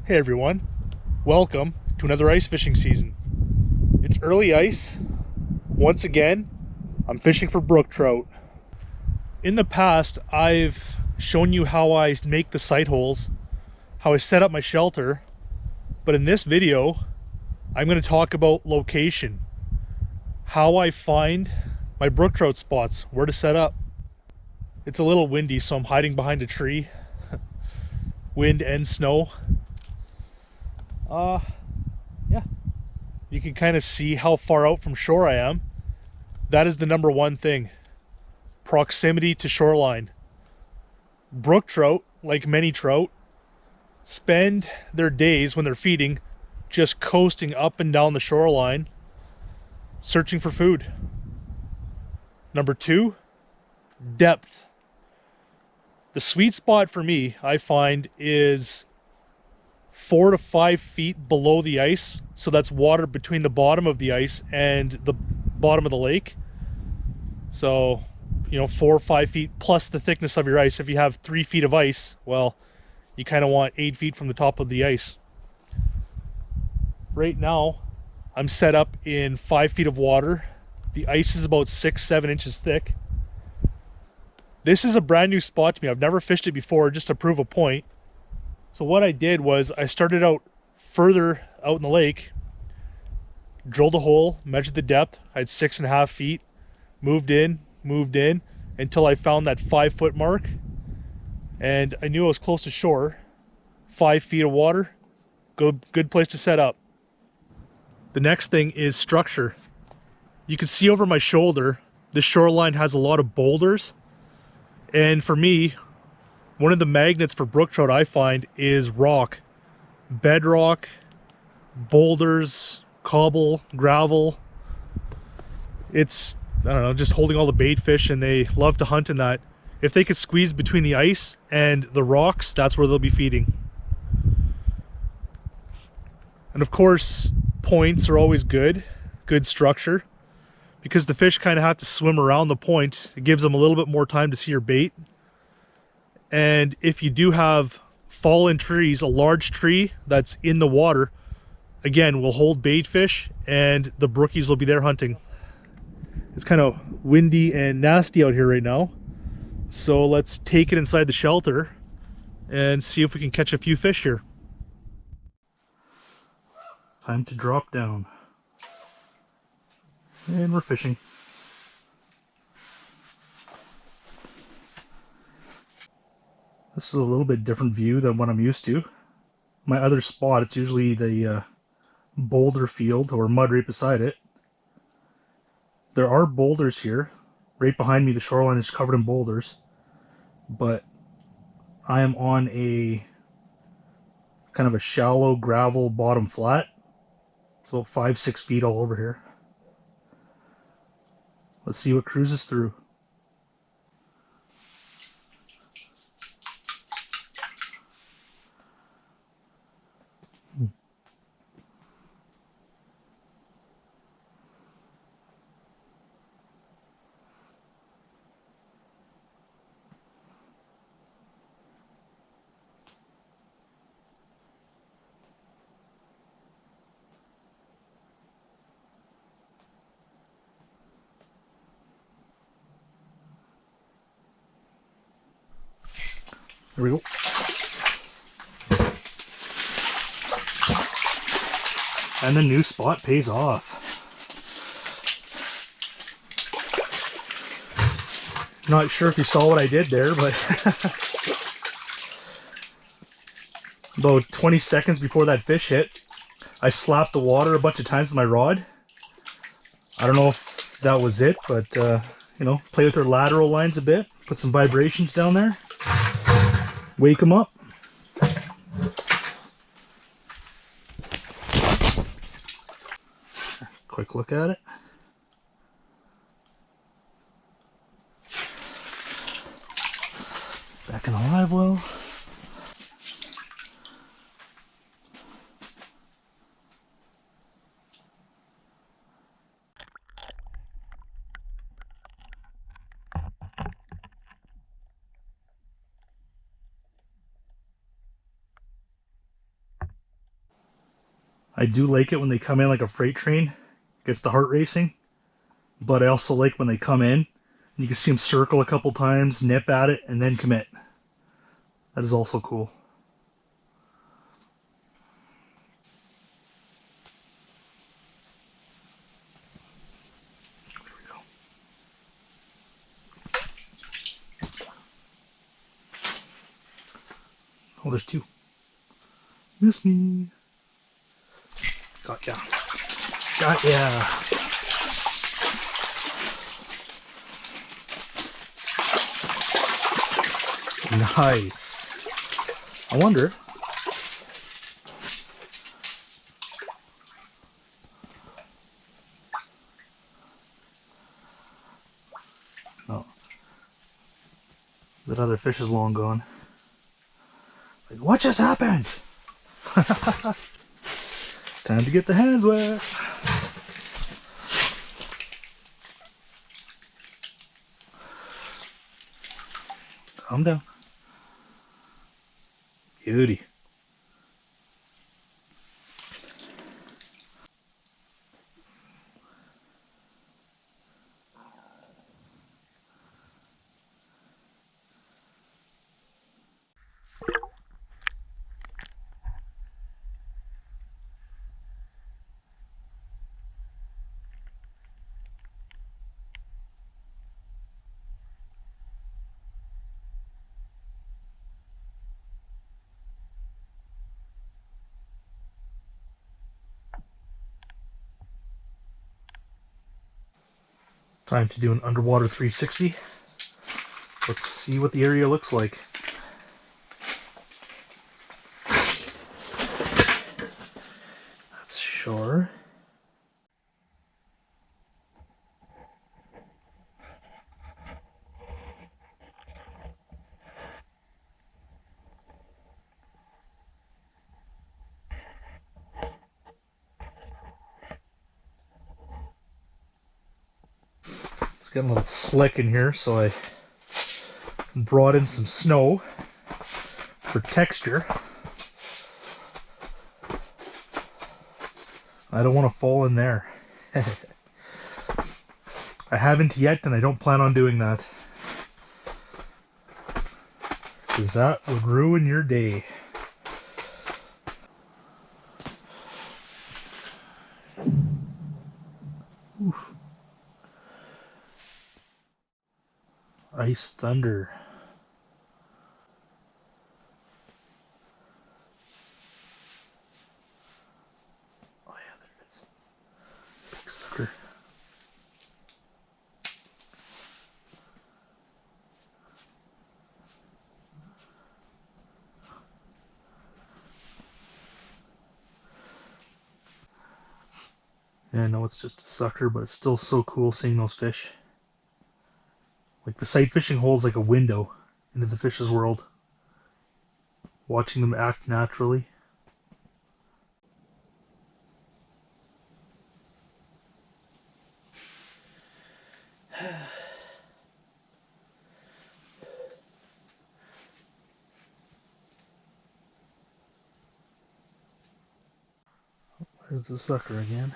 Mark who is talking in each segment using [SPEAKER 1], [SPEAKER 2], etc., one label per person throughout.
[SPEAKER 1] Hey everyone, welcome to another ice fishing season. It's early ice. Once again, I'm fishing for brook trout. In the past, I've shown you how I make the sight holes, how I set up my shelter, but in this video, I'm going to talk about location, how I find my brook trout spots, where to set up. It's a little windy, so I'm hiding behind a tree. Wind and snow. Yeah. You can kind of see how far out from shore I am. That is the number one thing. Proximity to shoreline. Brook trout, like many trout, spend their days when they're feeding just coasting up and down the shoreline, searching for food. Number two, depth. The sweet spot for me, I find, is 4 to 5 feet below the ice. So that's water between the bottom of the ice and the bottom of the lake. So, 4 or 5 feet plus the thickness of your ice. If you have 3 feet of ice, well, you kind of want 8 feet from the top of the ice. Right now, I'm set up in 5 feet of water. The ice is about 6-7 inches thick. This is a brand new spot to me. I've never fished it before, just to prove a point. So what I did was I started out further out in the lake, drilled a hole, measured the depth. I had 6.5 feet, moved in until I found that 5 foot mark. And I knew I was close to shore. 5 feet of water, good place to set up. The next thing is structure. You can see over my shoulder, the shoreline has a lot of boulders. And for me, one of the magnets for brook trout I find is rock. Bedrock, boulders, cobble, gravel. It's, I don't know, just holding all the bait fish, and they love to hunt in that. If they could squeeze between the ice and the rocks, that's where they'll be feeding. And of course, points are always good structure, because the fish kind of have to swim around the point. It gives them a little bit more time to see your bait. And if you do have fallen trees, a large tree that's in the water, again, will hold bait fish, and the brookies will be there hunting. It's kind of windy and nasty out here right now, so let's take it inside the shelter and see if we can catch a few fish here. Time to drop down. And we're fishing. This is a little bit different view than what I'm used to. My other spot, it's usually the boulder field or mud right beside it. There are boulders here. Right behind me, the shoreline is covered in boulders. But I am on a kind of a shallow gravel bottom flat. It's about 5-6 feet all over here. Let's see what cruises through. There we go. And the new spot pays off. Not sure if you saw what I did there, but about 20 seconds before that fish hit, I slapped the water a bunch of times with my rod. I don't know if that was it, but play with their lateral lines a bit, put some vibrations down there, wake them up. Quick look at it. Back in the live well. I do like it when they come in like a freight train. Gets the heart racing. But I also like when they come in, you can see them circle a couple times, nip at it, and then commit. That is also cool. There we go. Oh, there's two. Miss me. Got ya. Got ya. Nice. I wonder. Oh. That other fish is long gone. Like, what just happened? Time to get the hands wet. Calm down. Beauty. Time to do an underwater 360. Let's see what the area looks like. That's shore. It's getting a little slick in here, so I brought in some snow for texture. I don't want to fall in there. I haven't yet, and I don't plan on doing that. Because that would ruin your day. Oof. Ice thunder. Oh yeah, there it is. Big sucker. Yeah, I know it's just a sucker, but it's still so cool seeing those fish. Like, the sight fishing hole is like a window into the fish's world. Watching them act naturally. There's the sucker again.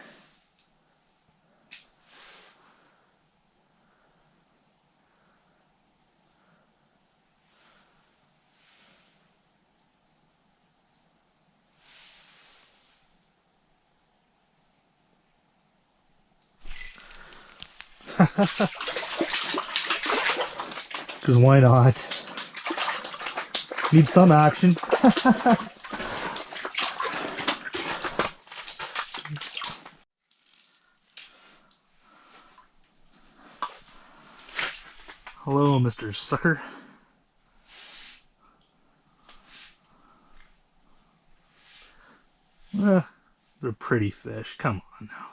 [SPEAKER 1] Because why not? Need some action. Hello, Mr. Sucker. They're pretty fish. Come on now.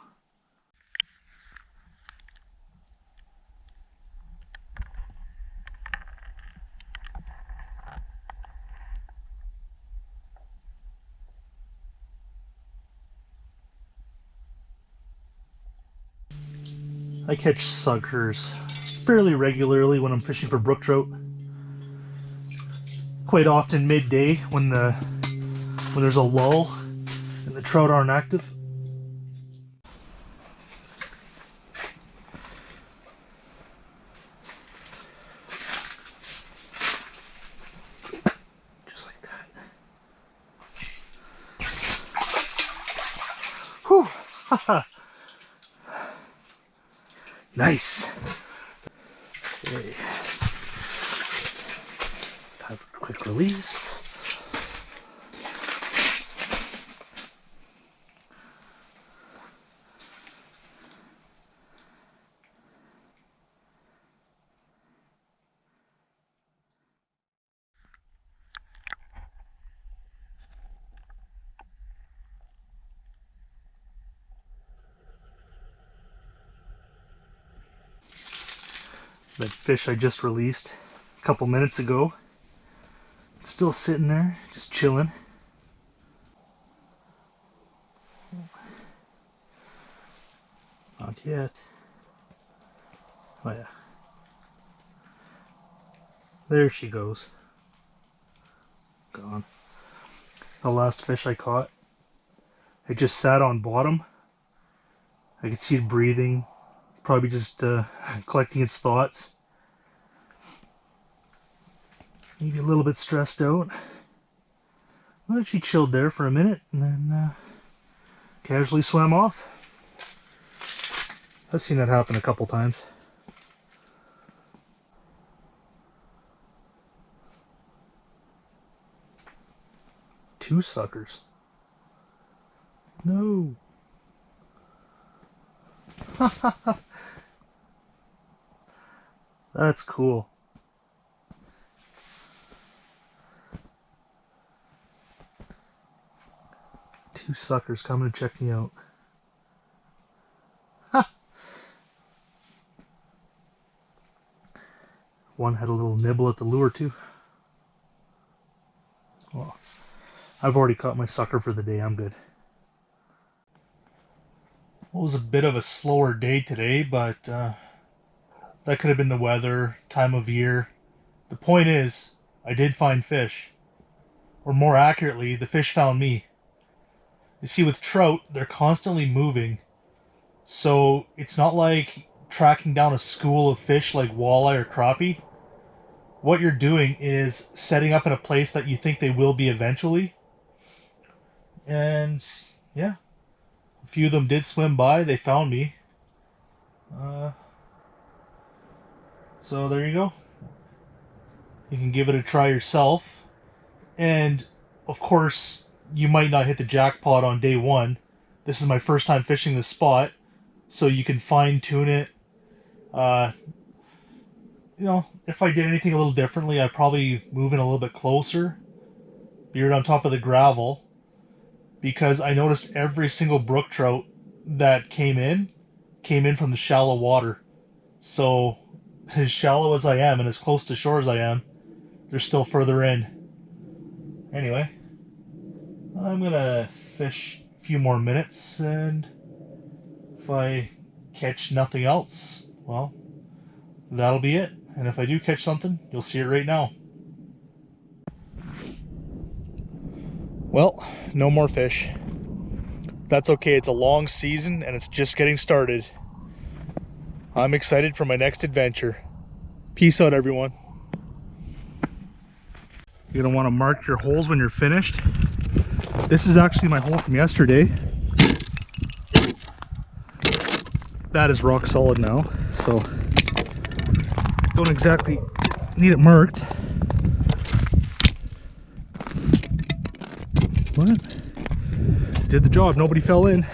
[SPEAKER 1] I catch suckers fairly regularly when I'm fishing for brook trout. Quite often midday when there's a lull and the trout aren't active. Just like that. Whew! Nice. Okay. Time for a quick release. That fish I just released a couple minutes ago, it's still sitting there, just chilling. Not yet. Oh yeah. There she goes. Gone. The last fish I caught, it just sat on bottom. I could see it breathing, probably just collecting its thoughts. Maybe a little bit stressed out. Well, she chilled there for a minute and then casually swam off. I've seen that happen a couple times. Two suckers. No. That's cool. Two suckers coming to check me out. One had a little nibble at the lure too. Well, I've already caught my sucker for the day. I'm good. Well, it was a bit of a slower day today, but that could have been the weather, time of year. The point is, I did find fish. Or more accurately, the fish found me. You see, with trout, they're constantly moving. So it's not like tracking down a school of fish like walleye or crappie. What you're doing is setting up in a place that you think they will be eventually. And yeah, a few of them did swim by. They found me. So there you go. You can give it a try yourself. And of course, you might not hit the jackpot on day one. This is my first time fishing this spot, so you can fine tune it. You know, if I did anything a little differently, I'd probably move in a little bit closer, beard on top of the gravel, because I noticed every single brook trout that came in from the shallow water. So as shallow as I am and as close to shore as I am, they're still further in. Anyway, I'm gonna fish a few more minutes, and if I catch nothing else, well, that'll be it. And if I do catch something, you'll see it right now. Well, no more fish. That's okay, it's a long season and it's just getting started. I'm excited for my next adventure. Peace out, everyone. You're gonna want to mark your holes when you're finished. This is actually my hole from yesterday. That is rock solid now, so don't exactly need it marked. But did the job, nobody fell in.